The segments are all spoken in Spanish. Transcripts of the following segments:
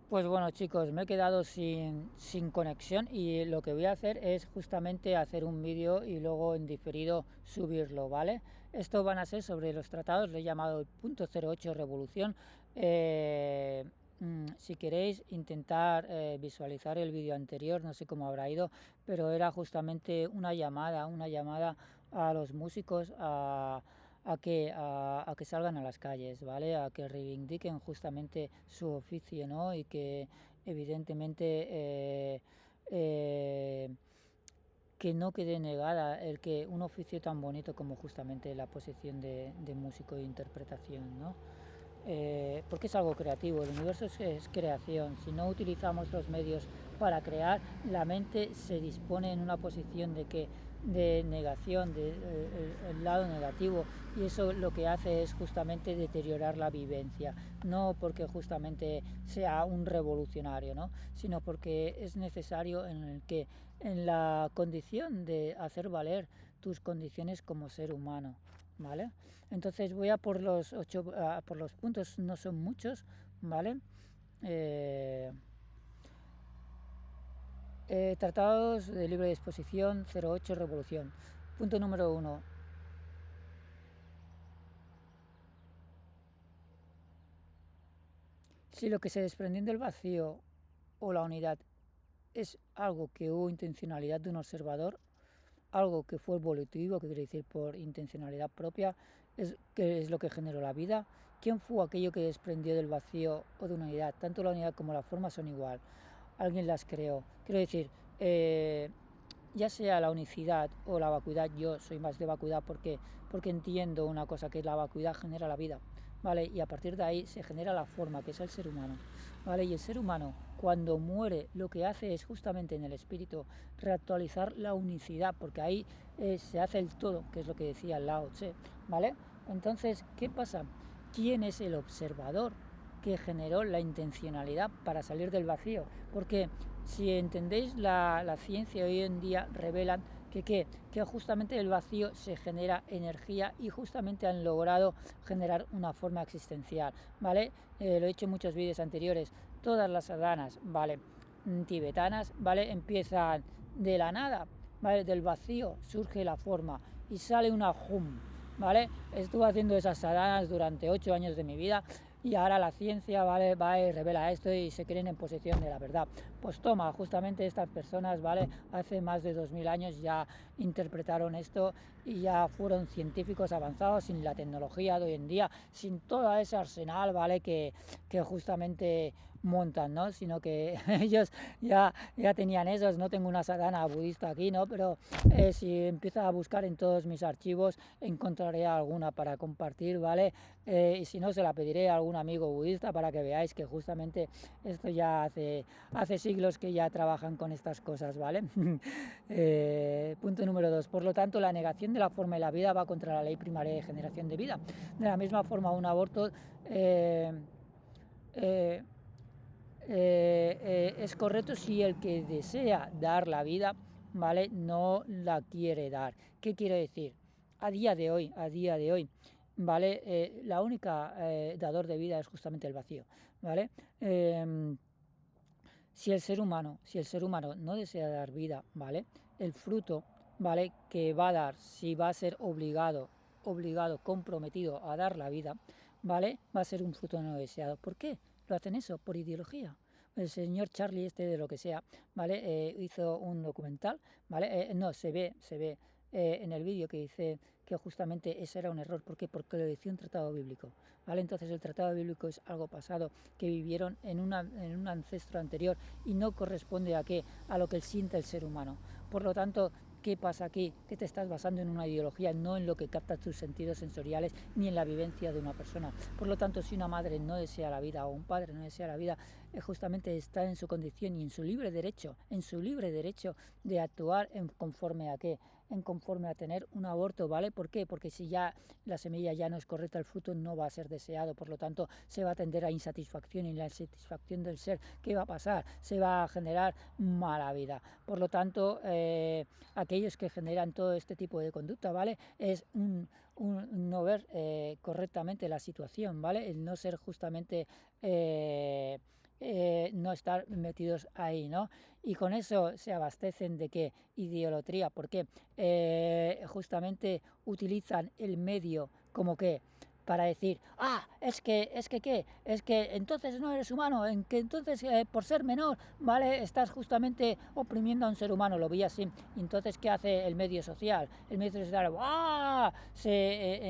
Pues bueno, chicos, me he quedado sin conexión y lo que voy a hacer es justamente hacer un vídeo y luego en diferido subirlo, ¿vale? Estos van a ser sobre los tratados, le he llamado el punto 08 Revolución. Eh, si queréis intentar visualizar el vídeo anterior, no sé cómo habrá ido, pero era justamente una llamada a los músicos a que salgan a las calles, ¿vale? A que reivindiquen justamente su oficio, ¿no? Y que evidentemente eh, que no quede negada el que un oficio tan bonito como justamente la posición de músico de interpretación, ¿no? Porque es algo creativo, el universo es creación. Si no utilizamos los medios para crear, la mente se dispone en una posición de negación, el lado negativo, y eso lo que hace es justamente deteriorar la vivencia, no porque justamente sea un revolucionario, ¿no? Sino porque es necesario en el que en la condición de hacer valer tus condiciones como ser humano, ¿vale? Entonces voy a por los por los puntos, no son muchos, ¿vale? Eh, Tratados de libre disposición 08 Revolución. Punto número uno. Si lo que se desprendió del vacío o la unidad es algo que hubo intencionalidad de un observador, algo que fue evolutivo, que quiere decir por intencionalidad propia, que es lo que generó la vida. ¿Quién fue aquello que desprendió del vacío o de una unidad? Tanto la unidad como la forma son igual. Alguien las creó. Quiero decir, ya sea la unicidad o la vacuidad, yo soy más de vacuidad porque entiendo una cosa, que la vacuidad genera la vida, ¿vale? Y a partir de ahí se genera la forma, que es el ser humano, ¿vale? Y el ser humano, cuando muere, lo que hace es justamente en el espíritu reactualizar la unicidad, porque ahí se hace el todo, que es lo que decía Lao Tse, ¿vale? Entonces, ¿qué pasa? ¿Quién es el observador que generó la intencionalidad para salir del vacío? Porque si entendéis la ciencia hoy en día revelan que justamente el vacío se genera energía y justamente han logrado generar una forma existencial, ¿vale? Lo he dicho en muchos vídeos anteriores, todas las sadanas, ¿vale? Tibetanas, ¿vale? Empiezan de la nada, ¿vale? Del vacío surge la forma y sale una hum, ¿vale? Estuve haciendo esas sadanas durante 8 años de mi vida y ahora la ciencia, ¿vale? Va y revela esto y se creen en posesión de la verdad. Pues toma, justamente estas personas, ¿vale? Hace más de 2000 años ya interpretaron esto y ya fueron científicos avanzados sin la tecnología de hoy en día, sin todo ese arsenal, ¿vale? Que justamente montan, ¿no? Sino que ellos ya tenían esos. No tengo una sadhana budista aquí, ¿no? Pero si empiezo a buscar en todos mis archivos encontraré alguna para compartir, ¿vale? Y si no, se la pediré a algún amigo budista para que veáis que justamente esto ya hace siglos que ya trabajan con estas cosas, ¿vale? Punto número 2. Por lo tanto, la negación de la forma y la vida va contra la ley primaria de generación de vida. De la misma forma, un aborto eh, es correcto si el que desea dar la vida, ¿vale? No la quiere dar. ¿Qué quiere decir? A día de hoy, ¿vale? La única dador de vida es justamente el vacío, ¿vale? Si el ser humano no desea dar vida, ¿vale? El fruto, ¿vale? Que va a dar, si va a ser obligado, comprometido a dar la vida, ¿vale? Va a ser un fruto no deseado. ¿Por qué? Lo hacen eso, por ideología. El señor Charlie de lo que sea, ¿vale? Hizo un documental, ¿vale? No, se ve en el vídeo que dice que justamente ese era un error. ¿Por qué? Porque lo decía un tratado bíblico, ¿vale? Entonces el tratado bíblico es algo pasado que vivieron en un ancestro anterior y no corresponde a lo que siente el ser humano. Por lo tanto, ¿qué pasa aquí? Que te estás basando en una ideología, no en lo que capta tus sentidos sensoriales ni en la vivencia de una persona. Por lo tanto, si una madre no desea la vida o un padre no desea la vida, justamente está en su condición y en su libre derecho de actuar en conforme a tener un aborto, ¿vale? ¿Por qué? Porque si ya la semilla ya no es correcta, el fruto no va a ser deseado, por lo tanto se va a tender a insatisfacción y la insatisfacción del ser, ¿qué va a pasar? Se va a generar mala vida. Por lo tanto, aquellos que generan todo este tipo de conducta, ¿vale? Es un no ver correctamente la situación, ¿vale? El no ser justamente no estar metidos ahí, ¿no? Y con eso se abastecen de qué idolatría, porque justamente utilizan el medio como que para decir, ¿qué? Es que entonces no eres humano, en que entonces por ser menor, ¿vale? Estás justamente oprimiendo a un ser humano, lo vi así. Y entonces, ¿qué hace el medio social? El medio social, ¡ah! Se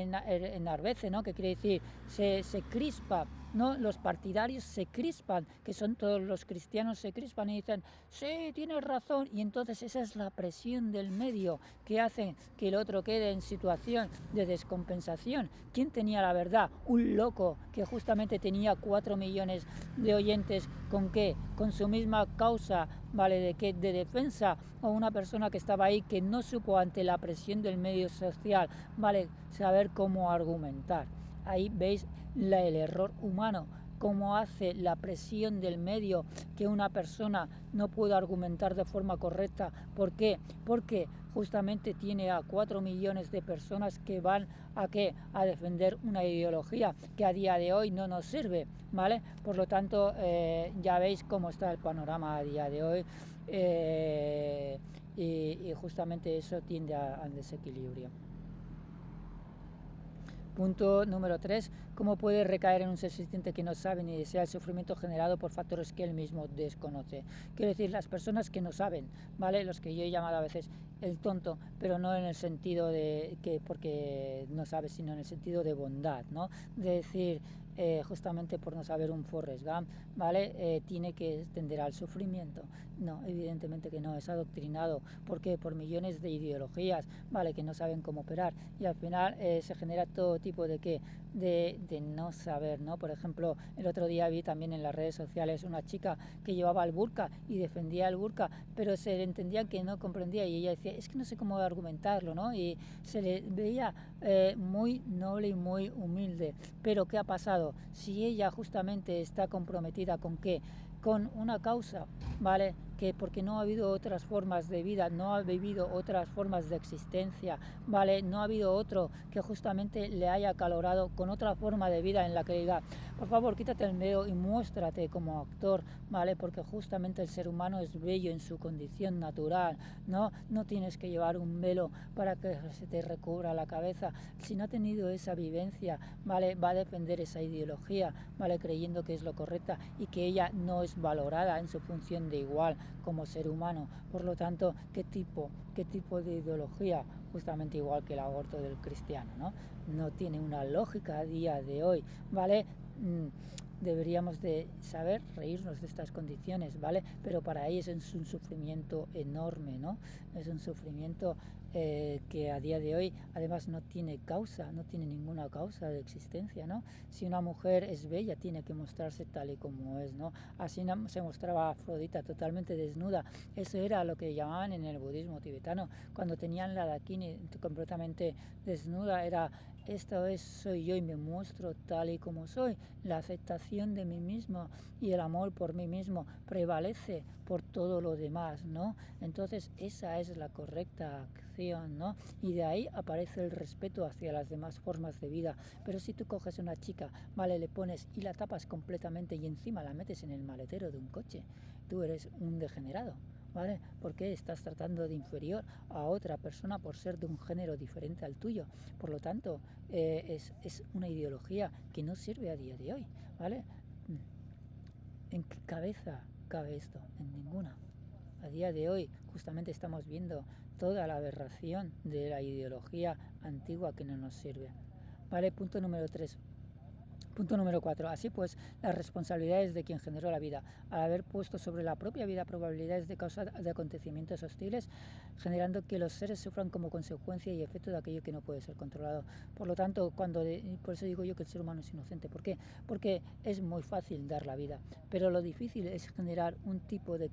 enardece, ¿no? Que quiere decir, se crispa, ¿no? Los partidarios se crispan, que son todos los cristianos, se crispan y dicen, sí, tienes razón, y entonces esa es la presión del medio que hace que el otro quede en situación de descompensación. ¿Quién tenía la verdad? Un loco que justamente tenía 4 millones de oyentes, ¿con qué? Con su misma causa, ¿vale? ¿De qué? De defensa, o una persona que estaba ahí que no supo ante la presión del medio social, ¿vale? Saber cómo argumentar. Ahí veis el error humano, cómo hace la presión del medio que una persona no pueda argumentar de forma correcta. ¿Por qué? Porque justamente tiene a 4 millones de personas que van a ¿qué? A defender una ideología que a día de hoy no nos sirve, ¿vale? Por lo tanto, ya veis cómo está el panorama a día de hoy, y justamente eso tiende al desequilibrio. Punto número 3. ¿Cómo puede recaer en un ser existente que no sabe ni desea el sufrimiento generado por factores que él mismo desconoce? Quiero decir, las personas que no saben, ¿vale? Los que yo he llamado a veces el tonto, pero no en el sentido de que porque no sabe, sino en el sentido de bondad, ¿no? De decir, justamente por no saber un Forrest Gump, ¿vale? Tiene que tender al sufrimiento. No, evidentemente que no, es adoctrinado. ¿Por qué? Por millones de ideologías, ¿vale? Que no saben cómo operar, y al final se genera todo tipo de ¿qué? De no saber, ¿no? Por ejemplo, el otro día vi también en las redes sociales una chica que llevaba el burka y defendía el burka, pero se le entendía que no comprendía, y ella decía, es que no sé cómo argumentarlo, ¿no? Y se le veía muy noble y muy humilde. Pero ¿qué ha pasado? Si ella justamente está comprometida con ¿qué? Con una causa, ¿vale? Que porque no ha habido otras formas de vida, no ha vivido otras formas de existencia, ¿vale? No ha habido otro que justamente le haya acalorado con otra forma de vida en la que diga, por favor, quítate el velo y muéstrate como actor, ¿vale? Porque justamente el ser humano es bello en su condición natural, ¿no? No tienes que llevar un velo para que se te recubra la cabeza. Si no ha tenido esa vivencia, ¿vale? Va a defender esa ideología, ¿vale? Creyendo que es lo correcta y que ella no es valorada en su función de igual como ser humano. Por lo tanto, ¿qué tipo de ideología? Justamente igual que el aborto del cristiano, ¿no? No tiene una lógica a día de hoy, ¿vale? Deberíamos de saber reírnos de estas condiciones, ¿vale? Pero para ellos es un sufrimiento enorme, ¿no? Es un sufrimiento que a día de hoy además no tiene causa, no tiene ninguna causa de existencia, ¿no? Si una mujer es bella, tiene que mostrarse tal y como es, ¿no? Así se mostraba Afrodita totalmente desnuda. Eso era lo que llamaban en el budismo tibetano, cuando tenían la dakini completamente desnuda, era soy yo y me muestro tal y como soy. La aceptación de mí mismo y el amor por mí mismo prevalece por todo lo demás, ¿no? Entonces esa es la correcta acción, ¿no? Y de ahí aparece el respeto hacia las demás formas de vida. Pero si tú coges a una chica, ¿vale? Le pones y la tapas completamente y encima la metes en el maletero de un coche, tú eres un degenerado, ¿vale? Porque estás tratando de inferior a otra persona por ser de un género diferente al tuyo. Por lo tanto, es una ideología que no sirve a día de hoy, ¿vale? ¿En qué cabeza cabe esto? En ninguna. A día de hoy justamente estamos viendo toda la aberración de la ideología antigua que no nos sirve. ¿Vale? Punto número 3. Punto número 4. Así pues, las responsabilidades de quien generó la vida, al haber puesto sobre la propia vida probabilidades de causa de acontecimientos hostiles, generando que los seres sufran como consecuencia y efecto de aquello que no puede ser controlado. Por lo tanto, por eso digo yo que el ser humano es inocente. ¿Por qué? Porque es muy fácil dar la vida, pero lo difícil es generar un tipo de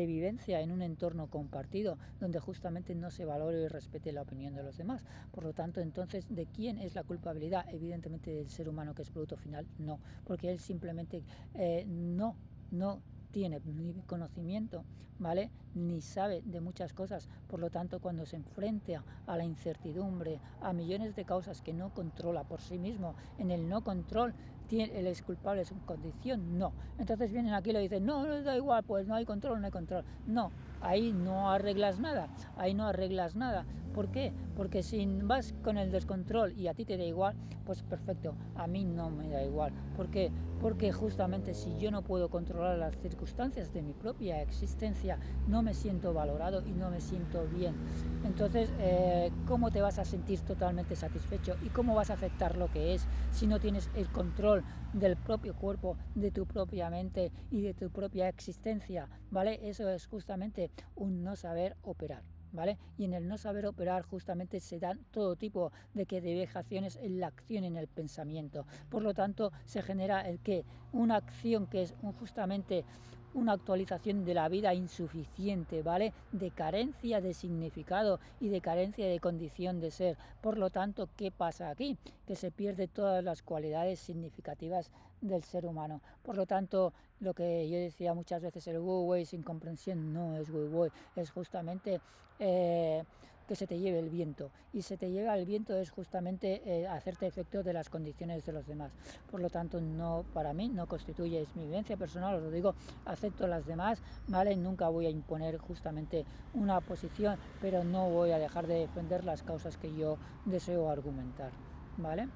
vivencia en un entorno compartido, donde justamente no se valore y respete la opinión de los demás. Por lo tanto, entonces, ¿de quién es la culpabilidad? Evidentemente del ser humano, que es producto final, no, porque él simplemente no tiene ni conocimiento, ¿vale? Ni sabe de muchas cosas. Por lo tanto, cuando se enfrenta a la incertidumbre, a millones de causas que no controla por sí mismo, en el no control él es culpable de su condición, no. Entonces vienen aquí y le dicen, no, no da igual, pues no hay control, no hay control. No, ahí no arreglas nada, ahí no arreglas nada. ¿Por qué? Porque si vas con el descontrol y a ti te da igual, pues perfecto, a mí no me da igual. ¿Por qué? Porque justamente si yo no puedo controlar las circunstancias de mi propia existencia, no me siento valorado y no me siento bien. Entonces, ¿cómo te vas a sentir totalmente satisfecho y cómo vas a aceptar lo que es si no tienes el control del propio cuerpo, de tu propia mente y de tu propia existencia? ¿Vale? Eso es justamente un no saber operar. ¿Vale? Y en el no saber operar justamente se dan todo tipo de deviaciones en la acción, en el pensamiento. Por lo tanto, se genera el que una acción que es justamente una actualización de la vida insuficiente, ¿vale? De carencia de significado y de carencia de condición de ser. Por lo tanto, ¿qué pasa aquí? Que se pierden todas las cualidades significativas del ser humano. Por lo tanto, lo que yo decía muchas veces, el Wu Wei sin comprensión no es Wu Wei, es justamente que se te lleve el viento, y se te lleva el viento es justamente hacerte efecto de las condiciones de los demás. Por lo tanto, no, para mí no constituye, es mi vivencia personal, os lo digo, acepto las demás, ¿vale? Nunca voy a imponer justamente una posición, pero no voy a dejar de defender las causas que yo deseo argumentar, ¿vale?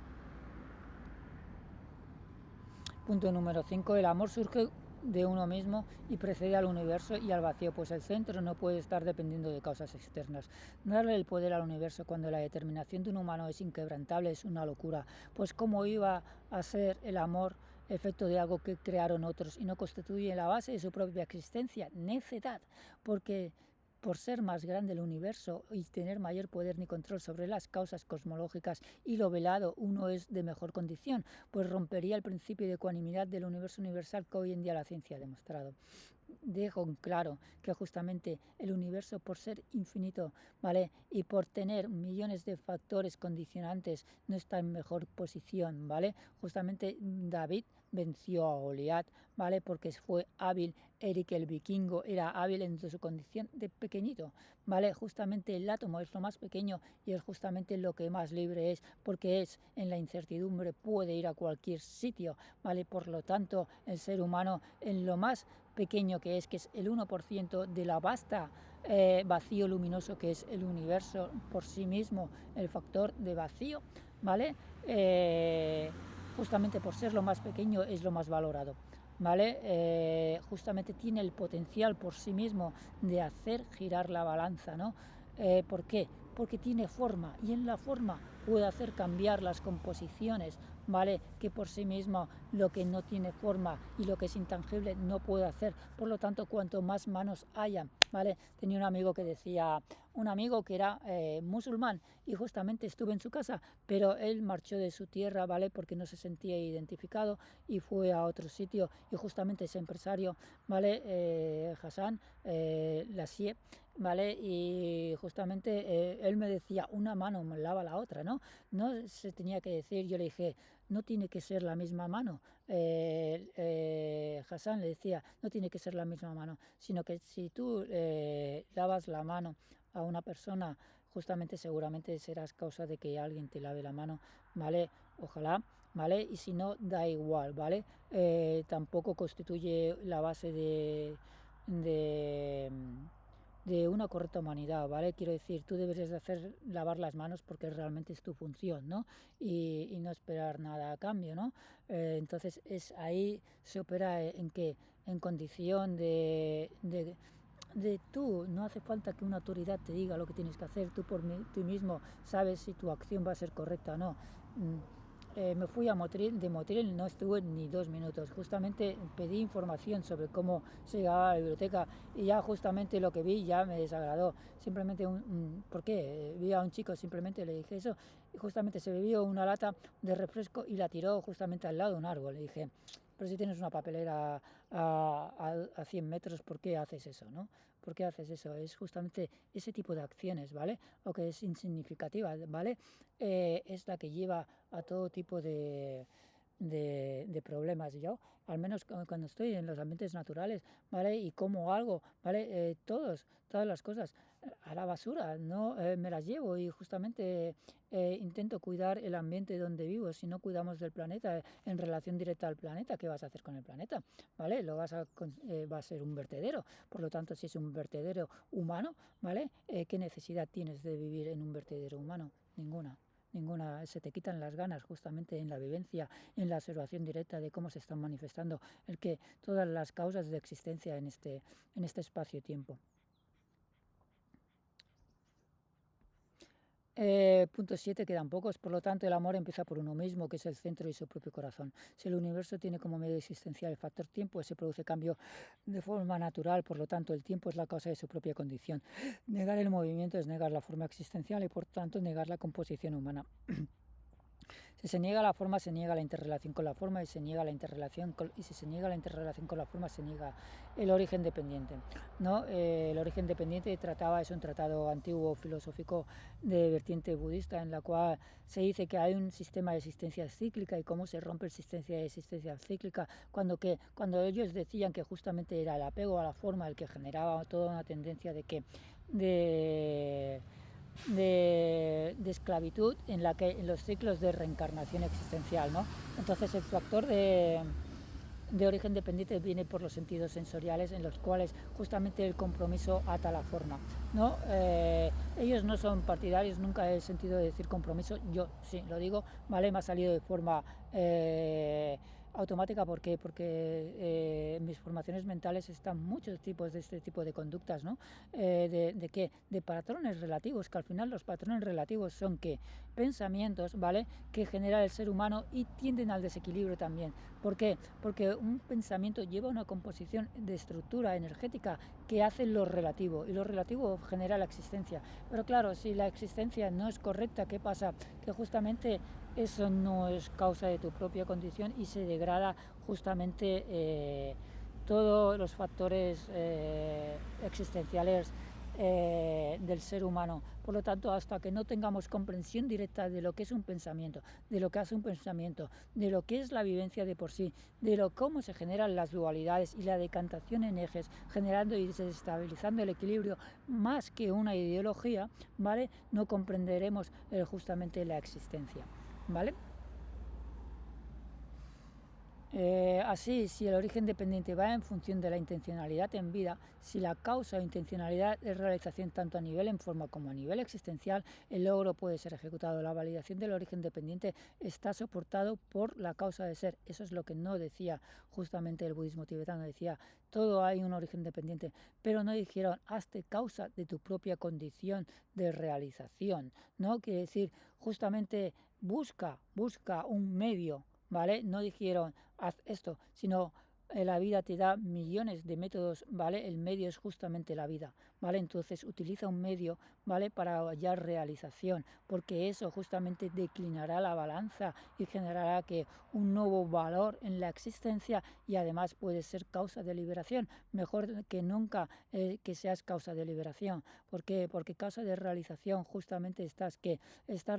Punto número 5. El amor surge de uno mismo y precede al universo y al vacío, pues el centro no puede estar dependiendo de causas externas. Darle el poder al universo cuando la determinación de un humano es inquebrantable es una locura, pues cómo iba a ser el amor efecto de algo que crearon otros y no constituye la base de su propia existencia, necedad, porque por ser más grande el universo y tener mayor poder ni control sobre las causas cosmológicas y lo velado, uno es de mejor condición, pues rompería el principio de ecuanimidad del universo universal que hoy en día la ciencia ha demostrado. Dejo en claro que justamente el universo, por ser infinito, ¿vale? Y por tener millones de factores condicionantes, no está en mejor posición, ¿vale? Justamente David venció a Goliat, ¿vale? Porque fue hábil. Eric el vikingo era hábil en su condición de pequeñito, ¿vale? Justamente el átomo es lo más pequeño y es justamente lo que más libre es, porque es en la incertidumbre, puede ir a cualquier sitio, ¿vale? Por lo tanto, el ser humano en lo más pequeño que es el 1% de la vasta vacío luminoso que es el universo por sí mismo, el factor de vacío, ¿vale? Justamente por ser lo más pequeño es lo más valorado, ¿vale? Justamente tiene el potencial por sí mismo de hacer girar la balanza, ¿no? ¿Por qué? Porque tiene forma y en la forma puede hacer cambiar las composiciones, ¿vale? Que por sí mismo lo que no tiene forma y lo que es intangible no puede hacer. Por lo tanto, cuanto más manos haya, ¿vale? Tenía un amigo que decía, un amigo que era musulmán y justamente estuve en su casa, pero él marchó de su tierra, ¿vale? Porque no se sentía identificado y fue a otro sitio y justamente ese empresario, ¿vale? Hassan Lassie, ¿vale? Y justamente él me decía, una mano me lava la otra, ¿no? No se tenía que decir, yo le dije, no tiene que ser la misma mano. Hassan le decía, no tiene que ser la misma mano, sino que si tú lavas la mano a una persona, justamente seguramente serás causa de que alguien te lave la mano, ¿vale? Ojalá, ¿vale? Y si no, da igual, ¿vale? Tampoco constituye la base de, de una correcta humanidad, ¿vale? Quiero decir, tú deberías de hacer lavar las manos porque realmente es tu función, ¿no? Y no esperar nada a cambio, ¿no? Entonces es ahí se opera en que en condición de tú, no hace falta que una autoridad te diga lo que tienes que hacer, tú por ti mismo sabes si tu acción va a ser correcta o no. Me fui a Motril, de Motril no estuve ni 2 minutos, justamente pedí información sobre cómo se llegaba a la biblioteca y ya justamente lo que vi ya me desagradó, simplemente ¿por qué? Vi a un chico, simplemente le dije eso y justamente se bebió una lata de refresco y la tiró justamente al lado de un árbol, le dije, pero si tienes una papelera a 100 metros, ¿por qué haces eso, no? ¿Por qué haces eso? Es justamente ese tipo de acciones, ¿vale? O que es insignificativa, ¿vale? Es la que lleva a todo tipo de problemas. Yo, al menos cuando estoy en los ambientes naturales, ¿vale? Y como algo, ¿vale? Todas las cosas a la basura, no me las llevo y justamente intento cuidar el ambiente donde vivo. Si no cuidamos del planeta en relación directa al planeta, ¿qué vas a hacer con el planeta? ¿Vale? Va a ser un vertedero. Por lo tanto, si es un vertedero humano, ¿vale? ¿Qué necesidad tienes de vivir en un vertedero humano? Ninguna, se te quitan las ganas justamente en la vivencia, en la observación directa de cómo se están manifestando todas las causas de existencia en este espacio-tiempo. Punto 7, quedan pocos, por lo tanto el amor empieza por uno mismo, que es el centro y su propio corazón. Si el universo tiene como medio existencial el factor tiempo, se produce cambio de forma natural, por lo tanto el tiempo es la causa de su propia condición. Negar el movimiento es negar la forma existencial y por tanto negar la composición humana. Si se niega la forma, se niega la interrelación con la forma y se niega la interrelación y si se niega la interrelación con la forma, se niega el origen dependiente. ¿No? El origen dependiente es un tratado antiguo filosófico de vertiente budista en la cual se dice que hay un sistema de existencia cíclica y cómo se rompe el sistema de existencia cíclica cuando ellos decían que justamente era el apego a la forma el que generaba toda una tendencia de esclavitud en los ciclos de reencarnación existencial, ¿no? Entonces el factor de origen dependiente viene por los sentidos sensoriales en los cuales justamente el compromiso ata la forma, ¿no? Ellos no son partidarios, nunca he sentido de decir compromiso, yo sí lo digo, ¿vale? Me ha salido de forma automática porque en mis formaciones mentales están muchos tipos de este tipo de conductas, ¿no? De patrones relativos, que al final los patrones relativos son pensamientos, ¿vale? Que genera el ser humano y tienden al desequilibrio también. ¿Por qué? Porque un pensamiento lleva una composición de estructura energética que hace lo relativo y lo relativo genera la existencia. Pero claro, si la existencia no es correcta, ¿qué pasa? Que justamente eso no es causa de tu propia condición y se degrada justamente todos los factores existenciales del ser humano. Por lo tanto, hasta que no tengamos comprensión directa de lo que es un pensamiento, de lo que hace un pensamiento, de lo que es la vivencia de por sí, cómo se generan las dualidades y la decantación en ejes, generando y desestabilizando el equilibrio más que una ideología, ¿vale? No comprenderemos justamente la existencia, ¿vale? Así, si el origen dependiente va en función de la intencionalidad en vida, si la causa o intencionalidad es realización tanto a nivel en forma como a nivel existencial, el logro puede ser ejecutado. La validación del origen dependiente está soportado por la causa de ser. Eso es lo que no decía justamente el budismo tibetano. Decía, todo hay un origen dependiente, pero no dijeron, hazte causa de tu propia condición de realización. No quiere decir, justamente busca un medio, ¿vale? No dijeron, haz esto, sino la vida te da millones de métodos, ¿vale? El medio es justamente la vida, ¿vale? Entonces utiliza un medio, ¿vale? Para hallar realización, porque eso justamente declinará la balanza y generará un nuevo valor en la existencia y además puede ser causa de liberación. Mejor que nunca que seas causa de liberación. ¿Por qué? Porque causa de realización justamente estás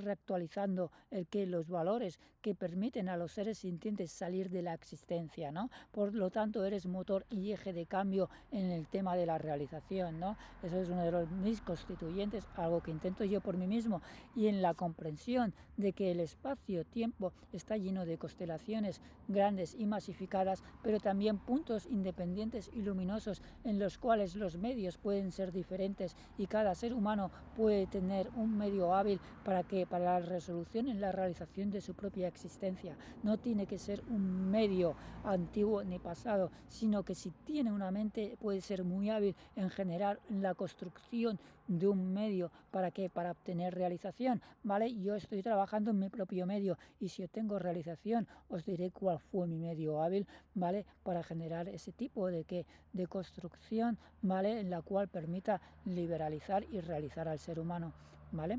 reactualizando los valores que permiten a los seres sintientes salir de la existencia, ¿no? Por lo tanto, eres motor y eje de cambio en el tema de la realización, ¿no? Eso es uno de mis constituyentes, algo que intento yo por mí mismo, y en la comprensión de que el espacio-tiempo está lleno de constelaciones grandes y masificadas, pero también puntos independientes y luminosos en los cuales los medios pueden ser diferentes y cada ser humano puede tener un medio hábil para la resolución en la realización de su propia existencia. No tiene que ser un medio antiguo ni pasado, sino que si tiene una mente puede ser muy hábil en generar la construcción de un medio para obtener realización, ¿vale? Yo estoy trabajando en mi propio medio y si obtengo realización os diré cuál fue mi medio hábil, ¿vale? Para generar ese tipo de construcción, ¿vale? En la cual permita liberalizar y realizar al ser humano, ¿vale?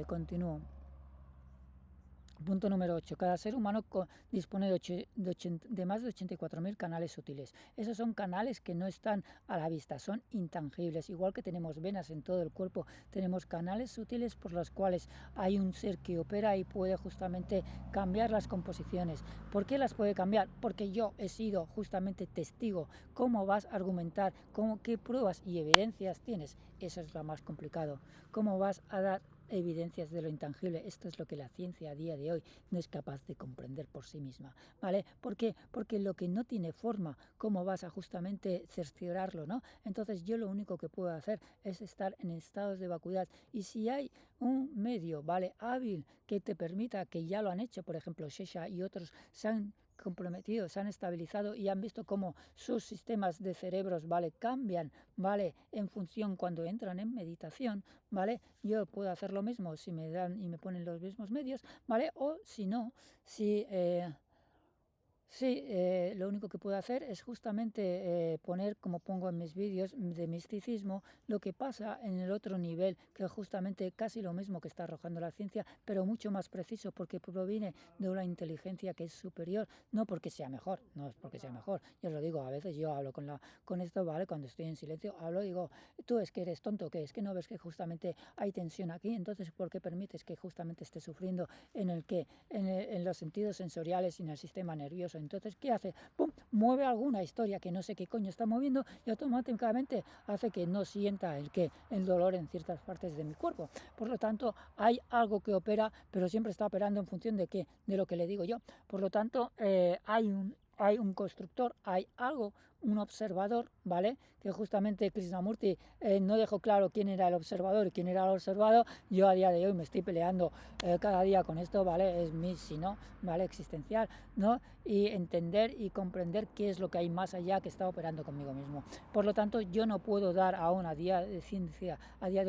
Continúo. Punto número 8. Cada ser humano dispone de más de 84.000 canales sutiles. Esos son canales que no están a la vista, son intangibles. Igual que tenemos venas en todo el cuerpo, tenemos canales sutiles por los cuales hay un ser que opera y puede justamente cambiar las composiciones. ¿Por qué las puede cambiar? Porque yo he sido justamente testigo. ¿Cómo vas a argumentar? ¿Qué pruebas y evidencias tienes? Eso es lo más complicado. ¿Cómo vas a dar evidencias de lo intangible? Esto es lo que la ciencia a día de hoy no es capaz de comprender por sí misma, ¿vale? ¿Por qué? Porque lo que no tiene forma, ¿cómo vas a justamente cerciorarlo, no? Entonces yo lo único que puedo hacer es estar en estados de vacuidad, y si hay un medio, ¿vale?, hábil que te permita, que ya lo han hecho, por ejemplo Shesha y otros se han comprometido, se han estabilizado y han visto cómo sus sistemas de cerebros, ¿vale?, cambian, ¿vale?, en función cuando entran en meditación, ¿vale? Yo puedo hacer lo mismo si me dan y me ponen los mismos medios, ¿vale? O si no, si lo único que puedo hacer es justamente poner, como pongo en mis vídeos de misticismo, lo que pasa en el otro nivel, que es justamente casi lo mismo que está arrojando la ciencia, pero mucho más preciso, porque proviene de una inteligencia que es superior, no porque sea mejor, no es porque sea mejor. Yo os lo digo, a veces yo hablo con esto, ¿vale? Cuando estoy en silencio, hablo y digo, tú es que eres tonto, ¿qué es? Que no ves que justamente hay tensión aquí, entonces ¿por qué permites que justamente esté sufriendo en los sentidos sensoriales y en el sistema nervioso? Entonces, ¿qué hace? ¡Pum! Mueve alguna historia que no sé qué coño está moviendo y automáticamente hace que no sienta el dolor en ciertas partes de mi cuerpo. Por lo tanto, hay algo que opera, pero siempre está operando en función de qué, de lo que le digo yo. Por lo tanto, hay un constructor, hay algo, un observador, ¿vale? Que justamente Krishnamurti no dejó claro quién era el observador y quién era el observado. Yo a día de hoy me estoy peleando cada día con esto, ¿vale? Es mi sino, ¿vale? Existencial, ¿no? Y entender y comprender qué es lo que hay más allá que está operando conmigo mismo. Por lo tanto, yo no puedo dar aún a día de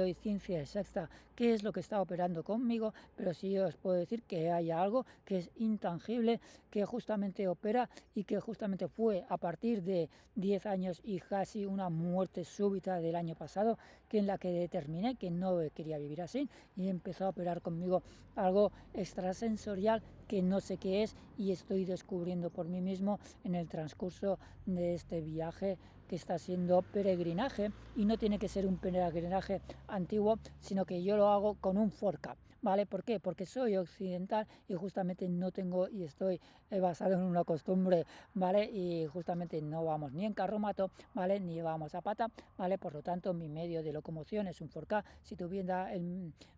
hoy ciencia exacta qué es lo que está operando conmigo, pero sí os puedo decir que hay algo que es intangible, que justamente opera y que justamente fue a partir de 10 años y casi una muerte súbita del año pasado, que en la que determiné que no quería vivir así y empezó a operar conmigo algo extrasensorial que no sé qué es y estoy descubriendo por mí mismo en el transcurso de este viaje que está siendo peregrinaje, y no tiene que ser un peregrinaje antiguo, sino que yo lo hago con un forca, ¿vale? ¿Por qué? Porque soy occidental y justamente no tengo y estoy basado en una costumbre, ¿vale? Y justamente no vamos ni en carromato, ¿vale?, ni vamos a pata, ¿vale? Por lo tanto, mi medio de locomoción es un forca. Si tuviera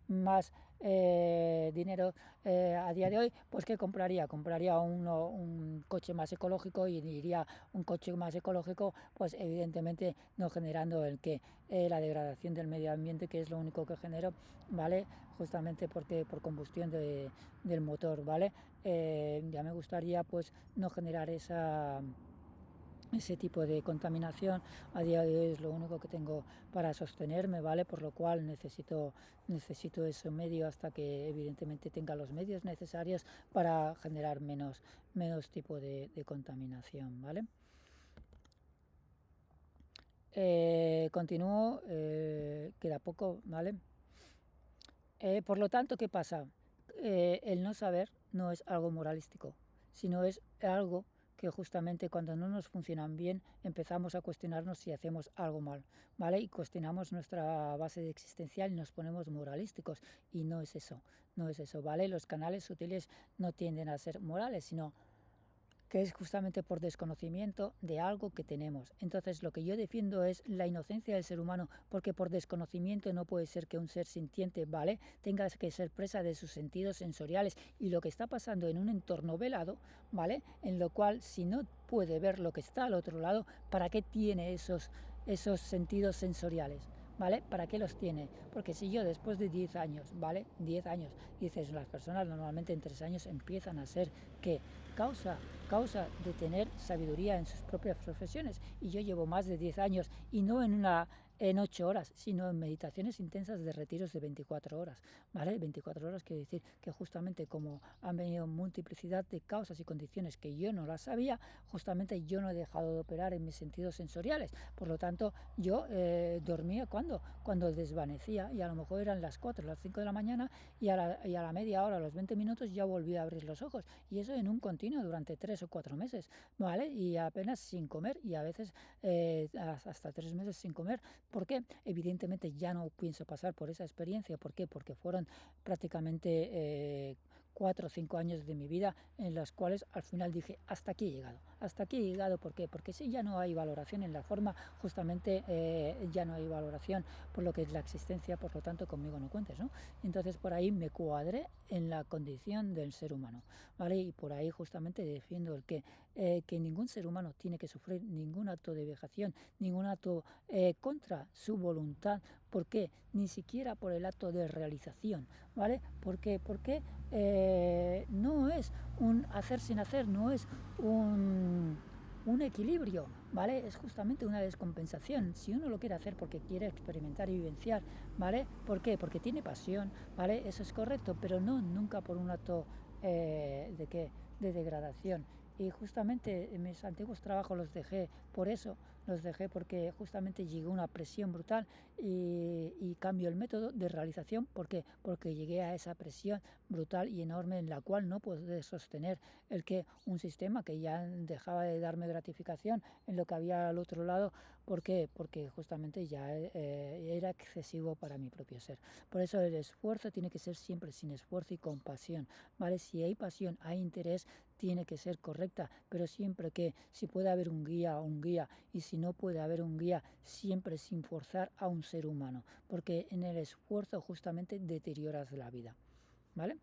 más dinero a día de hoy, pues ¿qué compraría? Compraría un coche más ecológico, y diría un coche más ecológico, pues evidentemente no generando la degradación del medio ambiente, que es lo único que genero, ¿vale? Justamente porque por combustión del motor, ¿vale? Ya me gustaría pues no generar ese tipo de contaminación. A día de hoy es lo único que tengo para sostenerme, ¿vale? Por lo cual necesito ese medio hasta que evidentemente tenga los medios necesarios para generar menos tipo de contaminación, ¿vale? Continúo, queda poco, ¿vale? Por lo tanto, ¿qué pasa? El no saber no es algo moralístico, sino es algo que justamente cuando no nos funcionan bien empezamos a cuestionarnos si hacemos algo mal, ¿vale? Y cuestionamos nuestra base de existencial y nos ponemos moralísticos, y no es eso, no es eso, ¿vale? Los canales sutiles no tienden a ser morales, sino que es justamente por desconocimiento de algo que tenemos. Entonces lo que yo defiendo es la inocencia del ser humano, porque por desconocimiento no puede ser que un ser sintiente, ¿vale?, tenga que ser presa de sus sentidos sensoriales, y lo que está pasando en un entorno velado, ¿vale?, en lo cual si no puede ver lo que está al otro lado, ¿para qué tiene esos sentidos sensoriales? ¿Vale? ¿Para qué los tiene? Porque si yo después de 10 años, ¿vale? 10 años, dices, las personas normalmente en 3 años empiezan a ser que causa de tener sabiduría en sus propias profesiones, y yo llevo más de 10 años y no en una en 8 horas, sino en meditaciones intensas de retiros de 24 horas, ¿vale? 24 horas quiere decir que justamente como han venido multiplicidad de causas y condiciones que yo no las sabía, justamente yo no he dejado de operar en mis sentidos sensoriales. Por lo tanto, yo dormía cuando desvanecía, y a lo mejor eran las 4, las 5 de la mañana, y a la media hora, a los 20 minutos ya volvía a abrir los ojos, y eso en un continuo durante 3 o 4 meses, ¿vale? Y apenas sin comer, y a veces hasta 3 meses sin comer. ¿Por qué? Evidentemente ya no pienso pasar por esa experiencia. ¿Por qué? Porque fueron prácticamente 4 o 5 años de mi vida en las cuales al final dije, hasta aquí he llegado. Hasta aquí he llegado, ¿por qué? Porque si ya no hay valoración en la forma, justamente ya no hay valoración por lo que es la existencia, por lo tanto conmigo no cuentes, ¿no? Entonces por ahí me cuadré en la condición del ser humano, ¿vale? Y por ahí justamente defiendo el que ningún ser humano tiene que sufrir ningún acto de vejación, ningún acto contra su voluntad. ¿Por qué? Ni siquiera por el acto de realización, ¿vale? ¿Por qué? Porque no es un hacer sin hacer, no es un equilibrio, ¿vale? Es justamente una descompensación. Si uno lo quiere hacer porque quiere experimentar y vivenciar, ¿vale? ¿Por qué? Porque tiene pasión, ¿vale? Eso es correcto, pero no nunca por un acto de degradación. Y justamente en mis antiguos trabajos los dejé por eso, los dejé porque justamente llegó una presión brutal y cambio el método de realización. ¿Por qué? Porque llegué a esa presión brutal y enorme en la cual no pude sostener el que un sistema que ya dejaba de darme gratificación en lo que había al otro lado. ¿Por qué? Porque justamente ya era excesivo para mi propio ser. Por eso el esfuerzo tiene que ser siempre sin esfuerzo y con pasión, ¿vale? Si hay pasión, hay interés, tiene que ser correcta, pero siempre que si puede haber un guía, y si no puede haber un guía, siempre sin forzar a un ser humano, porque en el esfuerzo justamente deterioras la vida, ¿vale?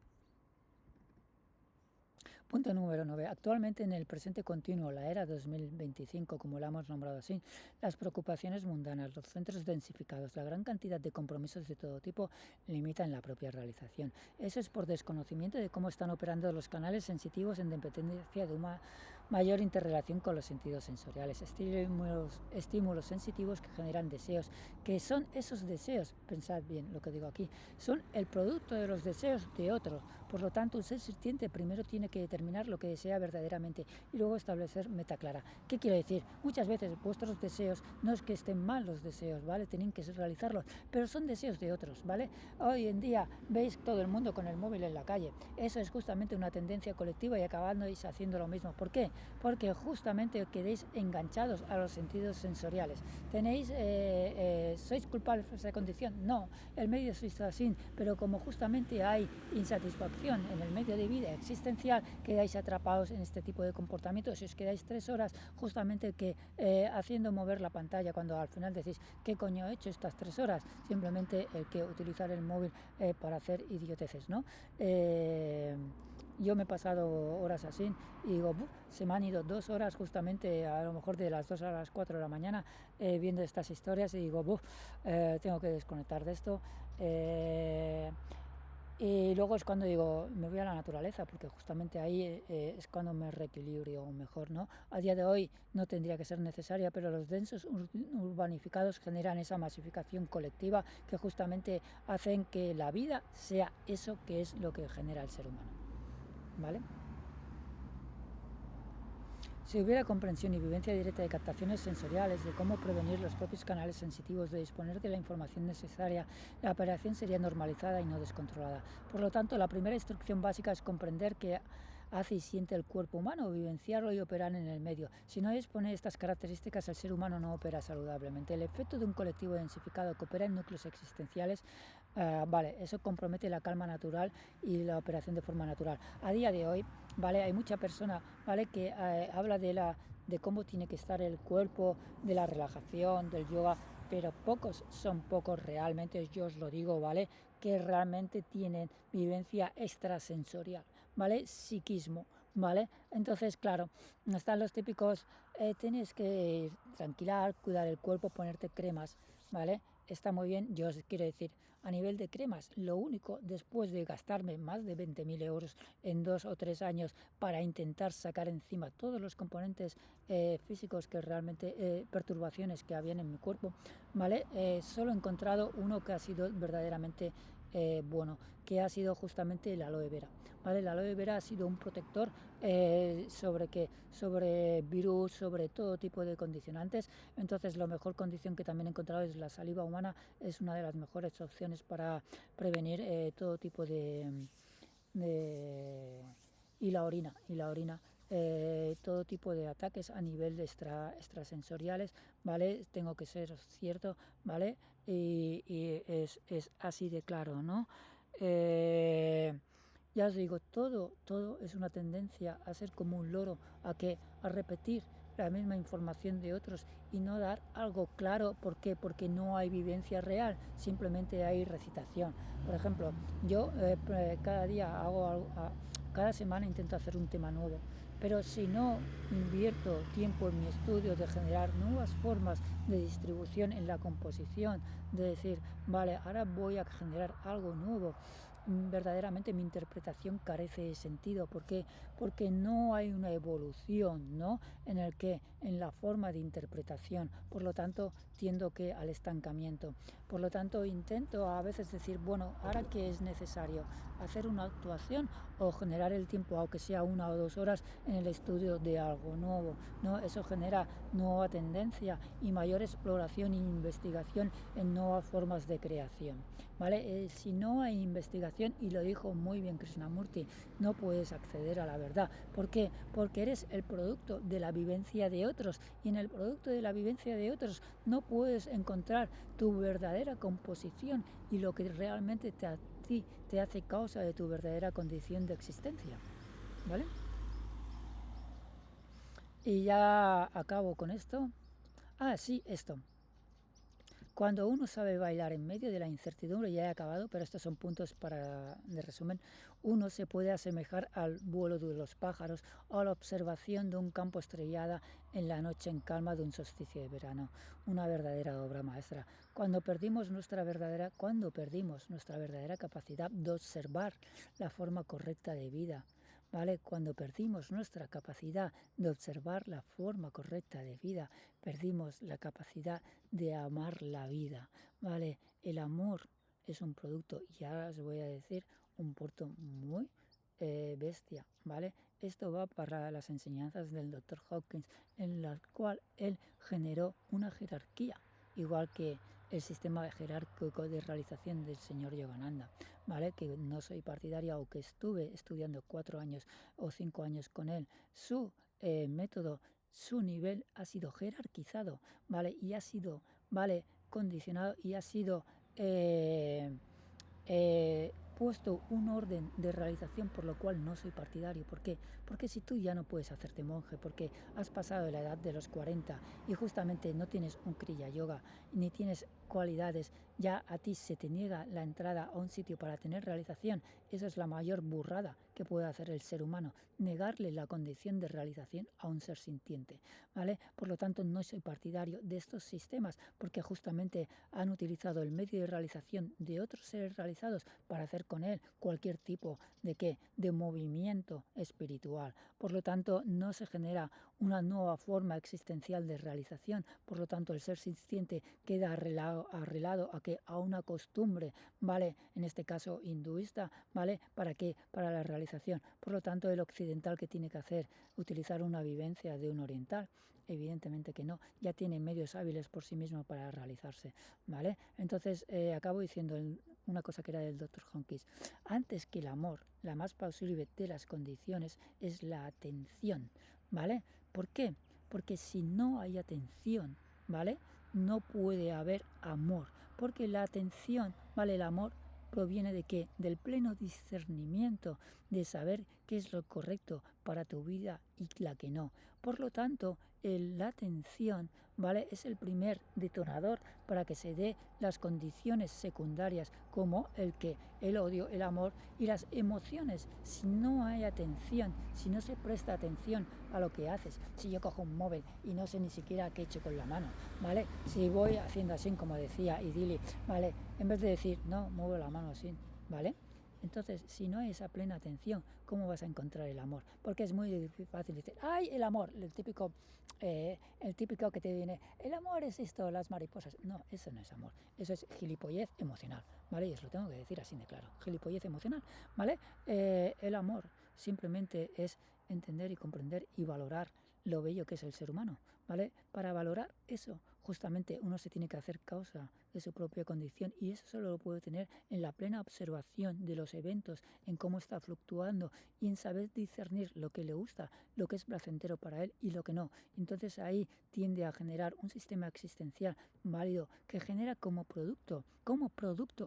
Punto número 9. Actualmente en el presente continuo, la era 2025, como la hemos nombrado así, las preocupaciones mundanas, los centros densificados, la gran cantidad de compromisos de todo tipo limitan la propia realización. Eso es por desconocimiento de cómo están operando los canales sensitivos en dependencia de una mayor interrelación con los sentidos sensoriales, estímulos sensitivos que generan deseos, que son esos deseos, pensad bien lo que digo aquí, son el producto de los deseos de otros. Por lo tanto, un ser sintiente primero tiene que determinar lo que desea verdaderamente y luego establecer meta clara. ¿Qué quiero decir? Muchas veces vuestros deseos no es que estén mal los deseos, ¿vale? Tienen que realizarlos, pero son deseos de otros, ¿vale? Hoy en día veis todo el mundo con el móvil en la calle. Eso es justamente una tendencia colectiva y acabáis haciendo lo mismo. ¿Por qué? Porque justamente quedéis enganchados a los sentidos sensoriales. ¿Sois culpables de esa condición? No, el medio es así, pero como justamente hay insatisfacción en el medio de vida existencial, quedáis atrapados en este tipo de comportamientos y os quedáis 3 horas justamente haciendo mover la pantalla, cuando al final decís, ¿qué coño he hecho estas 3 horas? Simplemente que utilizar el móvil para hacer idioteces, ¿no? Yo me he pasado horas así y digo, se me han ido 2 horas justamente, a lo mejor de las 2 a las 4 de la mañana, viendo estas historias, y digo, tengo que desconectar de esto. Y luego es cuando digo, me voy a la naturaleza, porque justamente ahí es cuando me reequilibrio mejor, ¿no? A día de hoy no tendría que ser necesaria, pero los densos urbanificados generan esa masificación colectiva que justamente hacen que la vida sea eso que es lo que genera el ser humano, ¿vale? Si hubiera comprensión y vivencia directa de captaciones sensoriales, de cómo prevenir los propios canales sensitivos, de disponer de la información necesaria, la operación sería normalizada y no descontrolada. Por lo tanto, la primera instrucción básica es comprender qué hace y siente el cuerpo humano, vivenciarlo y operar en el medio. Si no dispone de estas características, el ser humano no opera saludablemente. El efecto de un colectivo densificado que opera en núcleos existenciales, eso compromete la calma natural y la operación de forma natural. A día de hoy, ¿vale? Hay mucha persona, ¿vale?, que habla de cómo tiene que estar el cuerpo, de la relajación, del yoga, pero son pocos realmente, yo os lo digo, ¿vale?, que realmente tienen vivencia extrasensorial, ¿vale?, psiquismo, ¿vale? Entonces, claro, están los típicos, tienes que tranquilar, cuidar el cuerpo, ponerte cremas, ¿vale? está muy bien. Yo os quiero decir, a nivel de cremas, lo único, después de gastarme más de 20.000 euros en 2 o 3 años para intentar sacar encima todos los componentes físicos que realmente, perturbaciones que habían en mi cuerpo, ¿vale? Solo he encontrado uno que ha sido verdaderamente bueno, que ha sido justamente el aloe vera. ¿Vale? El aloe vera ha sido un protector sobre virus, sobre todo tipo de condicionantes. Entonces, la mejor condición que también he encontrado es la saliva humana, es una de las mejores opciones para prevenir todo tipo de y la orina. Todo tipo de ataques a nivel de extrasensoriales, ¿vale? Tengo que ser cierto, ¿vale? Y es así de claro, ¿no? Ya os digo, todo es una tendencia a ser como un loro, a repetir la misma información de otros y no dar algo claro. ¿Por qué? Porque no hay vivencia real, simplemente hay recitación. Por ejemplo, yo cada día cada semana intento hacer un tema nuevo, pero si no invierto tiempo en mi estudio de generar nuevas formas de distribución en la composición, de decir, vale, ahora voy a generar algo nuevo, verdaderamente mi interpretación carece de sentido. ¿Por qué? Porque no hay una evolución, ¿no? En la forma de interpretación. Por lo tanto, tiendo al estancamiento. Por lo tanto, intento a veces decir, bueno, ¿ahora qué es necesario? ¿Hacer una actuación o generar el tiempo, aunque sea 1 o 2 horas, en el estudio de algo nuevo? ¿No? Eso genera nueva tendencia y mayor exploración e investigación en nuevas formas de creación, ¿vale? Si no hay investigación, y lo dijo muy bien Krishnamurti, no puedes acceder a la verdad. ¿Por qué? Porque eres el producto de la vivencia de otros, y en el producto de la vivencia de otros no puedes encontrar tu verdadera composición y lo que realmente te hace causa de tu verdadera condición de existencia, ¿vale? Y ya acabo con esto. Sí, esto. Cuando uno sabe bailar en medio de la incertidumbre, ya he acabado, pero estos son puntos de resumen, uno se puede asemejar al vuelo de los pájaros o a la observación de un campo estrellada en la noche en calma de un solsticio de verano. Una verdadera obra maestra. Cuando perdimos nuestra verdadera capacidad de observar la forma correcta de vida, ¿vale? Cuando perdimos nuestra capacidad de observar la forma correcta de vida, perdimos la capacidad de amar la vida, ¿vale? El amor es un producto, y ahora os voy a decir un punto muy bestia, ¿vale? Esto va para las enseñanzas del Dr. Hawkins, en la cual él generó una jerarquía, igual que el sistema jerárquico de realización del señor Yogananda, ¿vale? Que no soy partidaria, aunque estuve estudiando 4 años o 5 años con él. Su método, su nivel ha sido jerarquizado, ¿vale? Y ha sido, ¿vale?, condicionado, y ha sido puesto un orden de realización, por lo cual no soy partidario. ¿Por qué? Porque si tú ya no puedes hacerte monje, porque has pasado la edad de los 40 y justamente no tienes un Kriya Yoga, ni tienes cualidades, ya a ti se te niega la entrada a un sitio para tener realización. Eso es la mayor burrada que puede hacer el ser humano, negarle la condición de realización a un ser sintiente, ¿vale? Por lo tanto, no soy partidario de estos sistemas, porque justamente han utilizado el medio de realización de otros seres realizados para hacer con él cualquier tipo de movimiento espiritual. Por lo tanto, no se genera una nueva forma existencial de realización. Por lo tanto, el ser sintiente queda arreglado a una costumbre, ¿vale? En este caso hinduista, ¿vale? ¿Para qué? Para la realización. Por lo tanto, el occidental, ¿qué tiene que hacer? Utilizar una vivencia de un oriental. Evidentemente que no, ya tiene medios hábiles por sí mismo para realizarse, ¿vale? Entonces, acabo diciendo una cosa que era del Dr. Hawkins. Antes que el amor, la más plausible de las condiciones es la atención, ¿vale? ¿Por qué? Porque si no hay atención, ¿vale?, no puede haber amor, porque la atención, ¿vale?, el amor proviene ¿de qué? Del pleno discernimiento, de saber qué es lo correcto para tu vida y la que no. Por lo tanto, la atención, ¿vale? Es el primer detonador para que se dé las condiciones secundarias como el odio, el amor y las emociones. Si no hay atención, si no se presta atención a lo que haces, si yo cojo un móvil y no sé ni siquiera qué he hecho con la mano, ¿vale? Si voy haciendo así, como decía Idili, ¿vale? En vez de decir, no, muevo la mano así, ¿vale? Entonces, si no hay esa plena atención, ¿cómo vas a encontrar el amor? Porque es muy fácil decir, ¡ay, el amor! El típico que te viene, el amor es esto, las mariposas. No, eso no es amor. Eso es gilipollez emocional, ¿vale? Y os lo tengo que decir así de claro. Gilipollez emocional, ¿vale? El amor simplemente es entender y comprender y valorar lo bello que es el ser humano, ¿vale? Para valorar eso, justamente uno se tiene que hacer causa de su propia condición y eso solo lo puede tener en la plena observación de los eventos, en cómo está fluctuando y en saber discernir lo que le gusta, lo que es placentero para él y lo que no. Entonces ahí tiende a generar un sistema existencial válido que genera como producto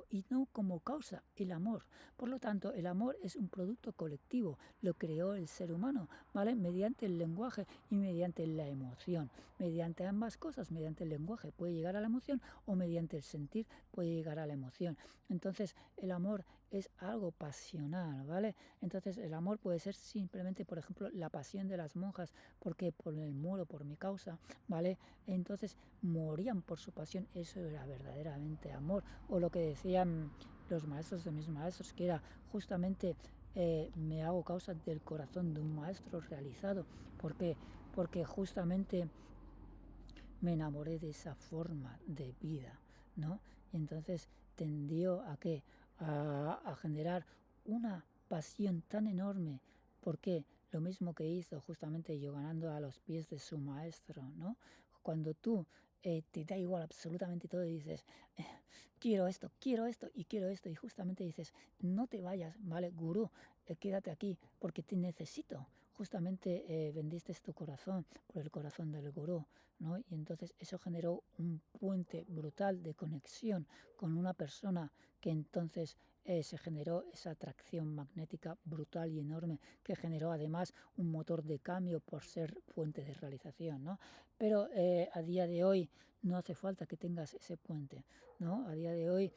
y no como causa el amor. Por lo tanto, el amor es un producto colectivo, lo creó el ser humano, ¿vale? Mediante el lenguaje y mediante la emoción. Mediante ambas cosas, mediante el lenguaje puede llegar a la emoción o mediante el sentir puede llegar a la emoción. Entonces el amor es algo pasional, ¿vale? Entonces el amor puede ser simplemente, por ejemplo, la pasión de las monjas, porque por el muero por mi causa, ¿vale? Entonces morían por su pasión, eso era verdaderamente amor. O lo que decían los maestros de mis maestros, que era justamente me hago causa del corazón de un maestro realizado. ¿Por qué? Porque justamente me enamoré de esa forma de vida, ¿no? Y entonces tendió a qué, a generar una pasión tan enorme. ¿Por qué? Lo mismo que hizo justamente Yogananda a los pies de su maestro, ¿no? Cuando tú te da igual absolutamente todo y dices, quiero esto y quiero esto, y justamente dices, no te vayas, ¿vale? Gurú, quédate aquí porque te necesito. Justamente vendiste tu corazón por el corazón del gurú, ¿no? Y entonces eso generó un puente brutal de conexión con una persona que entonces se generó esa atracción magnética brutal y enorme que generó además un motor de cambio por ser puente de realización, ¿no? Pero a día de hoy no hace falta que tengas ese puente, ¿no? A día de hoy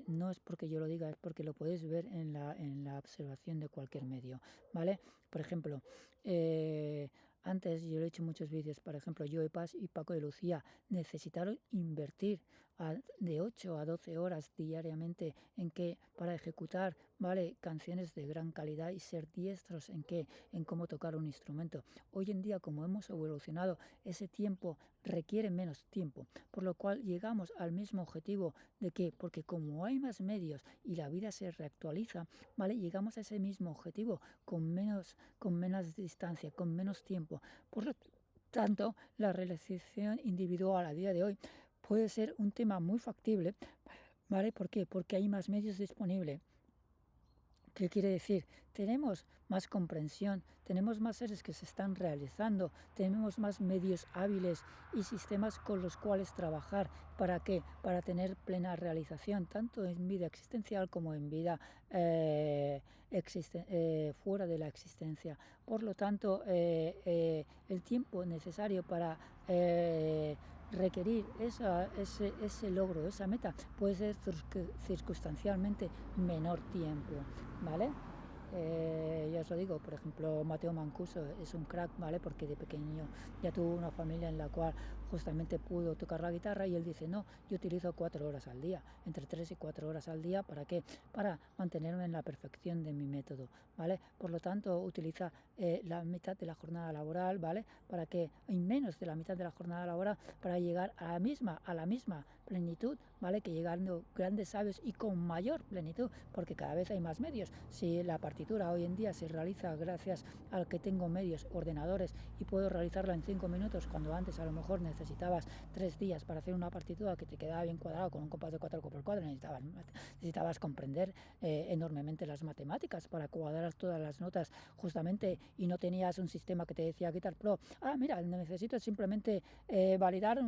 no es porque yo lo diga, es porque lo podéis ver en la observación de cualquier medio, ¿vale? Por ejemplo, antes yo lo he hecho en muchos vídeos, por ejemplo, Joe Paz y Paco de Lucía necesitaron invertir de 8 a 12 horas diariamente en que para ejecutar, ¿vale? Canciones de gran calidad y ser diestros en cómo tocar un instrumento. Hoy en día, como hemos evolucionado, ese tiempo requiere menos tiempo, por lo cual llegamos al mismo objetivo de que, porque como hay más medios y la vida se reactualiza, ¿vale? Llegamos a ese mismo objetivo con menos distancia, con menos tiempo. Por lo tanto, la realización individual a día de hoy puede ser un tema muy factible, ¿vale? ¿Por qué? Porque hay más medios disponibles. ¿Qué quiere decir? Tenemos más comprensión, tenemos más seres que se están realizando, tenemos más medios hábiles y sistemas con los cuales trabajar. ¿Para qué? Para tener plena realización, tanto en vida existencial como en vida fuera de la existencia. Por lo tanto, el tiempo necesario para requerir ese logro, esa meta, puede ser circunstancialmente menor tiempo, ¿vale? Ya os lo digo, por ejemplo, Mateo Mancuso es un crack, ¿vale? Porque de pequeño ya tuvo una familia en la cual justamente pudo tocar la guitarra y él dice, no, yo utilizo 4 horas al día, entre 3 y 4 horas al día, ¿para qué? Para mantenerme en la perfección de mi método, ¿vale? Por lo tanto, utiliza la mitad de la jornada laboral, ¿vale? Para que, y menos de la mitad de la jornada laboral, para llegar a la misma plenitud, ¿vale? Que llegando grandes sabios y con mayor plenitud, porque cada vez hay más medios. Si la partitura hoy en día se realiza gracias al que tengo medios, ordenadores, y puedo realizarla en 5 minutos, cuando antes a lo mejor necesitabas 3 días para hacer una partitura que te quedaba bien cuadrado con un compás de 4x4, necesitabas comprender enormemente las matemáticas para cuadrar todas las notas justamente, y no tenías un sistema que te decía Guitar Pro, mira, necesito simplemente validar,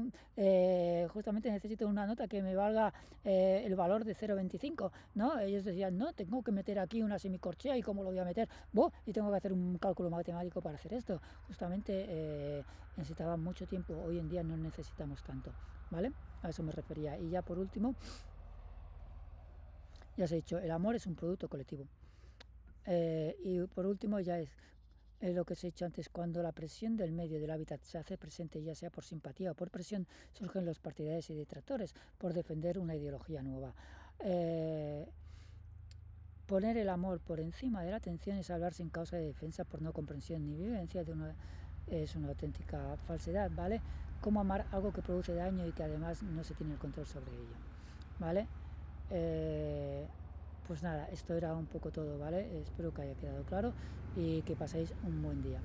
justamente necesito una nota que me valga el valor de 0,25, ¿no? Ellos decían, no, tengo que meter aquí una semicorchea ¿y cómo lo voy a meter? Y tengo que hacer un cálculo matemático para hacer esto. Justamente necesitaba mucho tiempo, hoy en día no necesitamos tanto, ¿vale? A eso me refería. Y ya por último, ya os he dicho, el amor es un producto colectivo. Y por último ya es lo que os he dicho antes, cuando la presión del medio del hábitat se hace presente, ya sea por simpatía o por presión, surgen los partidarios y detractores por defender una ideología nueva. Poner el amor por encima de la atención es hablar sin causa de defensa por no comprensión ni vivencia es una auténtica falsedad, ¿vale? Cómo amar algo que produce daño y que además no se tiene el control sobre ello, ¿vale? Pues nada, esto era un poco todo, ¿vale? Espero que haya quedado claro y que paséis un buen día.